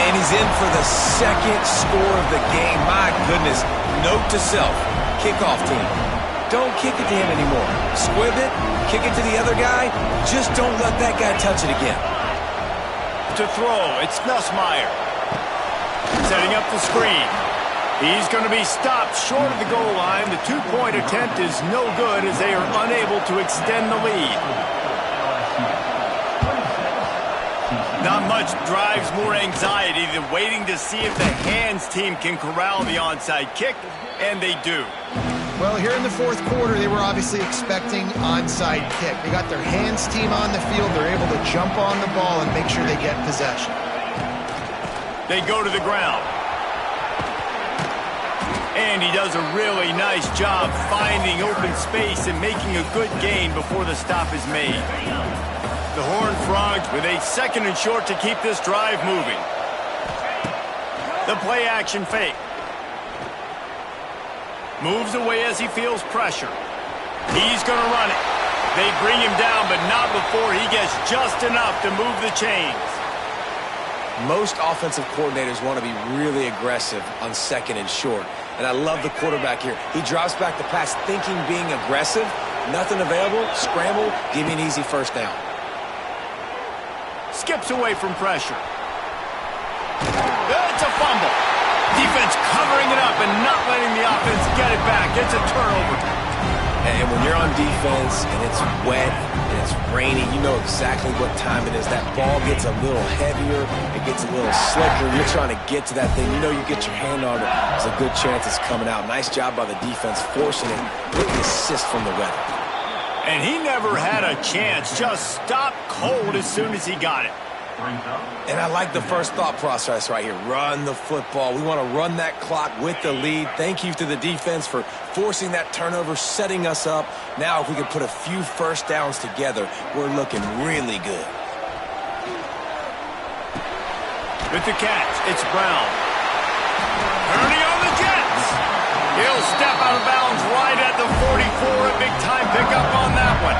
C: And he's in for the second score of the game. My goodness. Note to self, kickoff team. Don't kick it to him anymore. Squib it, kick it to the other guy. Just don't let that guy touch it again.
A: To throw, it's Nussmeier. Setting up the screen. He's going to be stopped short of the goal line. The two-point attempt is no good as they are unable to extend the lead. Not much drives more anxiety than waiting to see if the hands team can corral the onside kick, and they do.
B: Well, here in the fourth quarter, they were obviously expecting onside kick. They got their hands team on the field. They're able to jump on the ball and make sure they get possession.
A: They go to the ground. And he does a really nice job finding open space and making a good gain before the stop is made. The Horned Frogs with a second and short to keep this drive moving. The play action fake. Moves away as he feels pressure. He's going to run it. They bring him down, but not before he gets just enough to move the chains.
C: Most offensive coordinators want to be really aggressive on second and short. And I love the quarterback here. He drops back the pass thinking being aggressive. Nothing available. Scramble. Give me an easy first down.
A: Skips away from pressure. It's a fumble. Defense covering it up and not letting the offense get it back. It's a turnover.
C: And when you're on defense and it's wet and it's rainy, you know exactly what time it is. That ball gets a little heavier. It gets a little slicker. You're trying to get to that thing. You know you get your hand on it. There's a good chance it's coming out. Nice job by the defense forcing it with the assist from the weather.
A: And he never had a chance. Just stopped cold as soon as he got it.
C: And I like the first thought process right here. Run the football. We want to run that clock with the lead. Thank you to the defense for forcing that turnover, setting us up. Now if we can put a few first downs together, we're looking really good.
A: With the catch, it's Brown. Turning on the Jets. He'll step out of bounds right at the 44. A big-time pickup on that one.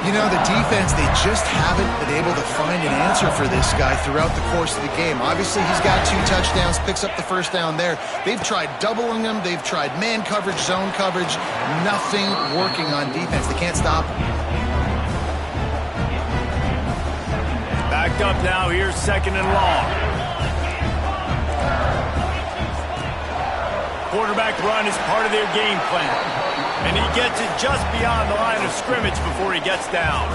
B: You know, the defense, they just haven't been able to find an answer for this guy throughout the course of the game. Obviously, he's got 2 touchdowns, picks up the first down there. They've tried doubling him. They've tried man coverage, zone coverage. Nothing working on defense. They can't stop him.
A: Backed up now. Here's second and long. Quarterback run is part of their game plan. And he gets it just beyond the line of scrimmage before he gets down.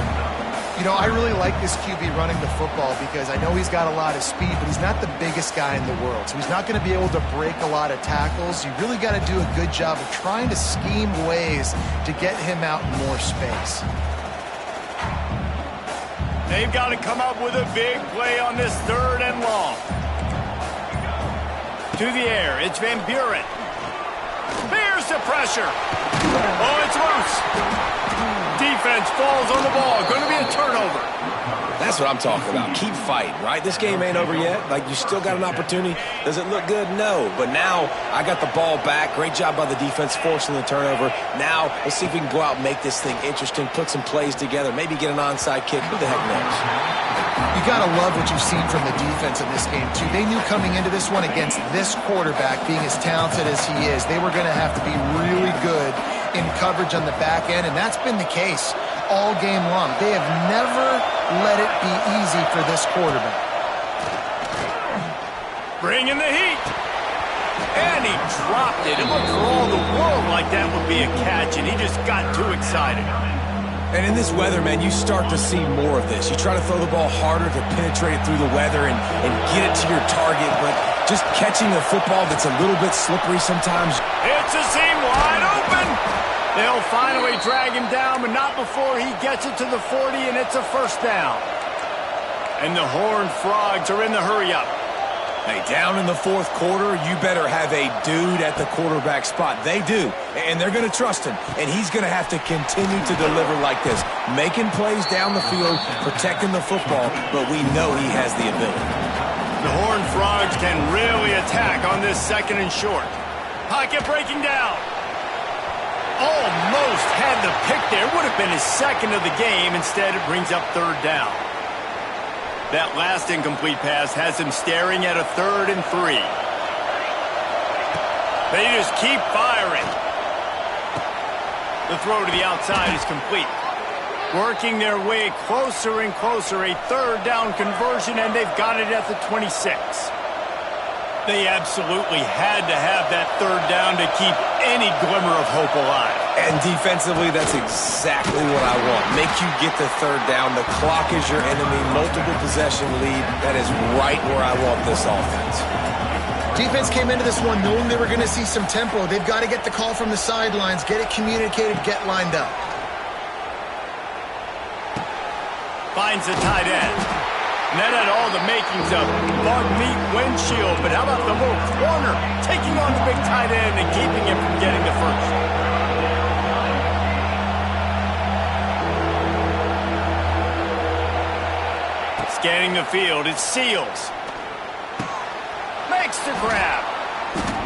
B: You know, I really like this QB running the football because I know he's got a lot of speed, but he's not the biggest guy in the world. So he's not going to be able to break a lot of tackles. You really got to do a good job of trying to scheme ways to get him out in more space.
A: They've got to come up with a big play on this third and long. To the air, it's Van Buren. Here's the pressure. Oh, it's loose. Defense falls on the ball. Going to be a turnover.
C: That's what I'm talking about. Keep fighting, right? This game ain't over yet. Like, you still got an opportunity. Does it look good? No. But now I got the ball back. Great job by the defense forcing the turnover. Now let's see if we can go out and make this thing interesting, put some plays together, maybe get an onside kick. Who the heck knows?
B: You got to love what you've seen from the defense in this game, too. They knew coming into this one against this quarterback, being as talented as he is, they were going to have to be really good in coverage on the back end, and that's been the case all game long. They have never let it be easy for this quarterback.
A: Bringing the heat. And he dropped it. It looked for all the world like that would be a catch, and he just got too excited.
C: And in this weather, man, you start to see more of this. You try to throw the ball harder to penetrate it through the weather and get it to your target, but just catching a football that's a little bit slippery sometimes.
A: It's a seam wide open. They'll finally drag him down, but not before he gets it to the 40, and it's a first down. And the Horned Frogs are in the hurry-up.
C: Hey, down in the fourth quarter, you better have a dude at the quarterback spot. They do, and they're going to trust him, and he's going to have to continue to deliver like this, making plays down the field, protecting the football, but we know he has the ability.
A: The Horned Frogs can really attack on this second and short. Pocket breaking down. Almost had the pick there. Would have been his second of the game. Instead, it brings up third down. That last incomplete pass has him staring at a 3rd and 3. They just keep firing. The throw to the outside is complete. Working their way closer and closer. A 3rd down conversion, and they've got it at the 26. They absolutely had to have that 3rd down to keep any glimmer of hope alive.
C: And defensively, that's exactly what I want. Make you get the 3rd down. The clock is your enemy. Multiple possession lead. That is right where I want this offense.
B: Defense came into this one knowing they were going to see some tempo. They've got to get the call from the sidelines, get it communicated, get lined up.
A: Finds the tight end. And that had all the makings of bug meat windshield. But how about the little corner taking on the big tight end and keeping him from getting the first? Scanning the field, it's Seals. Makes the grab.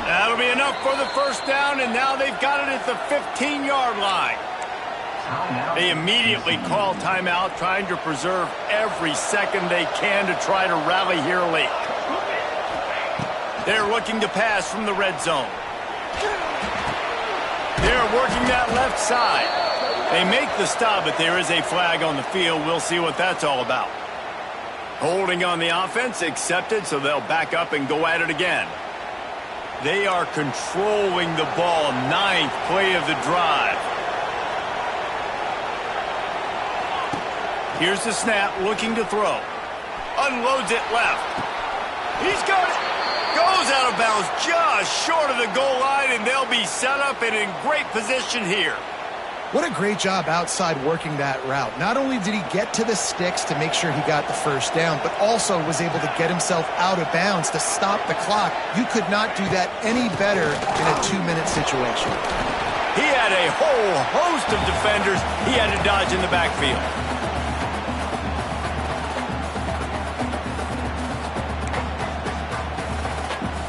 A: That'll be enough for the first down, and now they've got it at the 15-yard line. They immediately call timeout, trying to preserve every second they can to try to rally here late. They're looking to pass from the red zone. They're working that left side. They make the stop, but there is a flag on the field. We'll see what that's all about. Holding on the offense, accepted, so they'll back up and go at it again. They are controlling the ball. 9th play of the drive. Here's the snap, looking to throw. Unloads it left. He's got it. Goes out of bounds just short of the goal line, and they'll be set up and in great position here.
B: What a great job outside working that route. Not only did he get to the sticks to make sure he got the first down, but also was able to get himself out of bounds to stop the clock. You could not do that any better in a 2-minute situation.
A: He had a whole host of defenders he had to dodge in the backfield.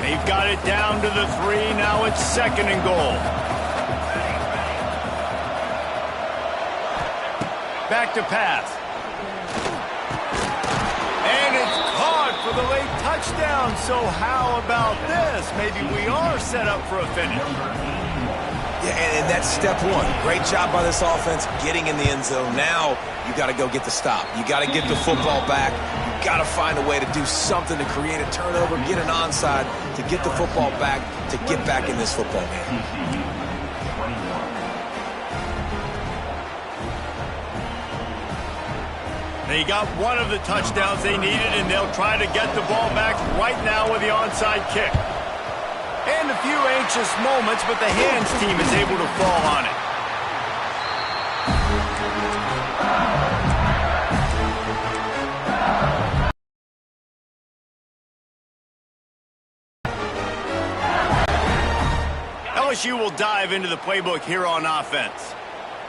A: They've got it down to the 3. Now it's 2nd and goal. Back to pass. And it's caught for the late touchdown. So how about this? Maybe we are set up for a finish.
C: Yeah, and that's step 1. Great job by this offense getting in the end zone. Now you got to go get the stop. You got to get the football back. You got to find a way to do something to create a turnover, get an onside, to get the football back, to get back in this football game.
A: They got one of the touchdowns they needed, and they'll try to get the ball back right now with the onside kick. And a few anxious moments, but the hands team is able to fall on it. LSU will dive into the playbook here on offense.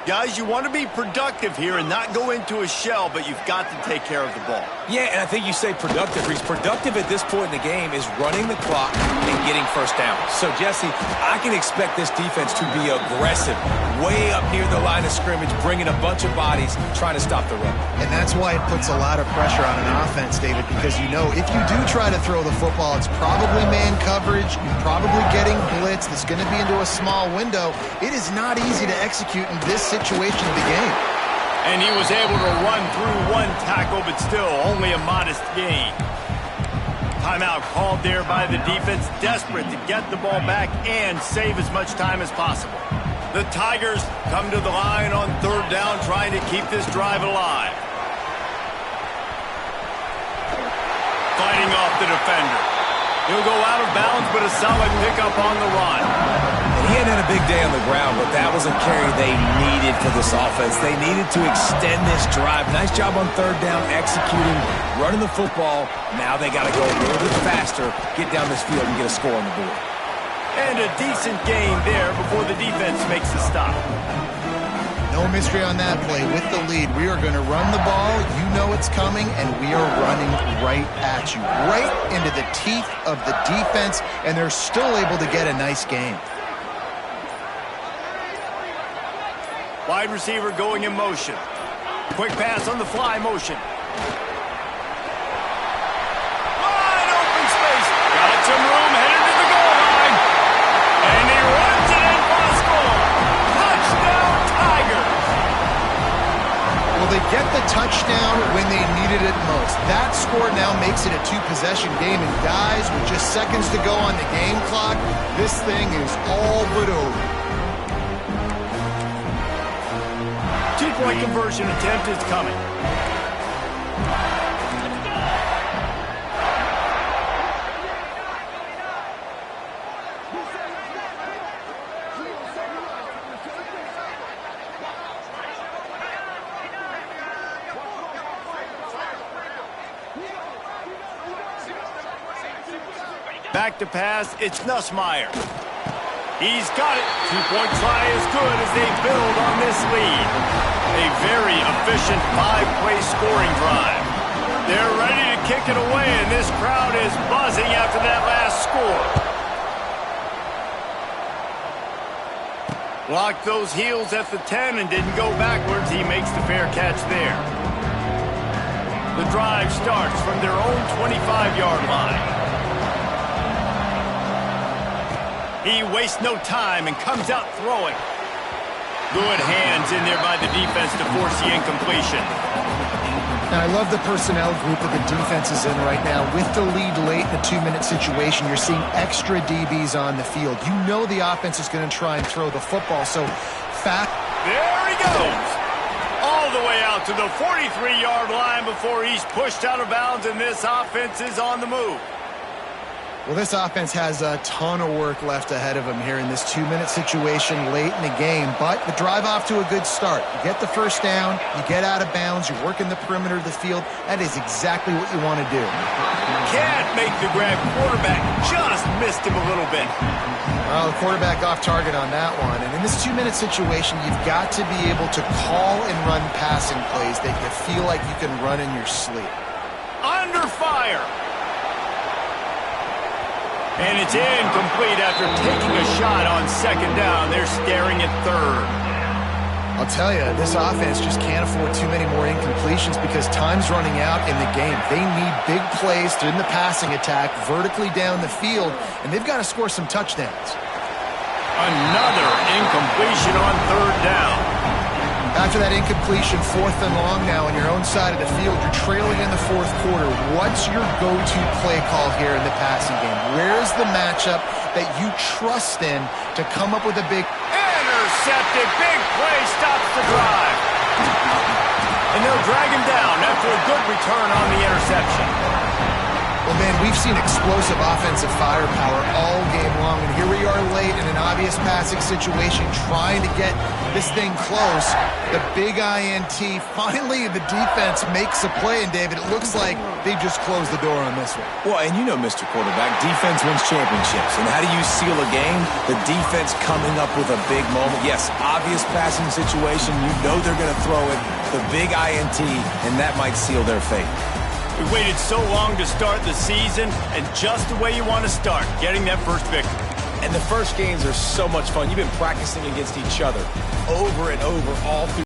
A: Guys, you want to be productive here and not go into a shell, but you've got to take care of the ball.
C: Yeah, and I think you say productive. He's productive at this point in the game is running the clock and getting first down. So, Jesse, I can expect this defense to be aggressive, way up near the line of scrimmage, bringing a bunch of bodies, trying to stop the run.
B: And that's why it puts a lot of pressure on an offense, David, because you know if you do try to throw the football, it's probably man coverage, you're probably getting blitz, that's going to be into a small window. It is not easy to execute in this situation of the game.
A: And he was able to run through one tackle, but still only a modest gain. Timeout called there by the defense, desperate to get the ball back and save as much time as possible. The Tigers come to the line on third down, trying to keep this drive alive. Fighting off the defender. He'll go out of bounds, but a solid pickup on the run.
C: And he hadn't had a big day on the ground, but that was a carry they needed for this offense. They needed to extend this drive. Nice job on third down, executing, running the football. Now they got to go a little bit faster, get down this field, and get a score on the board.
A: And a decent gain there before the defense makes the stop.
B: No mystery on that play. With the lead, we are going to run the ball. You know it's coming, and we are running right at you, right into the teeth of the defense, and they're still able to get a nice gain.
A: Wide receiver going in motion. Quick pass on the fly motion. Wide open space. Got some room, headed to the goal line. And he runs it in for a score. Touchdown, Tigers.
B: Well, they get the touchdown when they needed it most. That score now makes it a two-possession game, and guys, with just seconds to go on the game clock, this thing is all but over.
A: Two-point conversion attempt is coming. Back to pass, it's Nussmeier. He's got it. Two-point try as good as they build on this lead. A very efficient five-play scoring drive. They're ready to kick it away, and this crowd is buzzing after that last score. Blocked those heels at the 10 and didn't go backwards. He makes the fair catch there. The drive starts from their own 25-yard line. He wastes no time and comes out throwing. Good hands in there by the defense to force the incompletion.
B: Now, I love the personnel group that the defense is in right now. With the lead late in a two-minute situation, you're seeing extra DBs on the field. You know the offense is going to try and throw the football, so fast.
A: There he goes. All the way out to the 43-yard line before he's pushed out of bounds, and this offense is on the move.
B: Well, this offense has a ton of work left ahead of them here in this two-minute situation late in the game, but the drive off to a good start. You get the first down, you get out of bounds, you're working the perimeter of the field. That is exactly what you want to do.
A: Can't make the grab. Quarterback just missed him a little bit.
B: Well, the quarterback off target on that one. And in this two-minute situation, you've got to be able to call and run passing plays that you feel like you can run in your sleep.
A: Under fire. And it's incomplete after taking a shot on second down. They're staring at third.
B: I'll tell you, this offense just can't afford too many more incompletions because time's running out in the game. They need big plays in the passing attack, vertically down the field, and they've got to score some touchdowns.
A: Another incompletion on third down.
B: After that incompletion, fourth and long now on your own side of the field, you're trailing in the fourth quarter. What's your go-to play call here in the passing game? Where's the matchup that you trust in to come up with a big...
A: Intercepted. Big play stops the drive. And they'll drag him down after a good return on the interception.
B: Well, man, we've seen explosive offensive firepower all game long, and here we are late in an obvious passing situation trying to get this thing close. The big INT, finally the defense makes a play, and David, it looks like they've just closed the door on this one.
C: Well, and you know, Mr. Quarterback, defense wins championships. And how do you seal a game? The defense coming up with a big moment. Yes, obvious passing situation. You know they're going to throw it. The big INT, and that might seal their fate.
A: We waited so long to start the season, and just the way you want to start, getting that first victory.
C: And the first games are so much fun. You've been practicing against each other over and over all through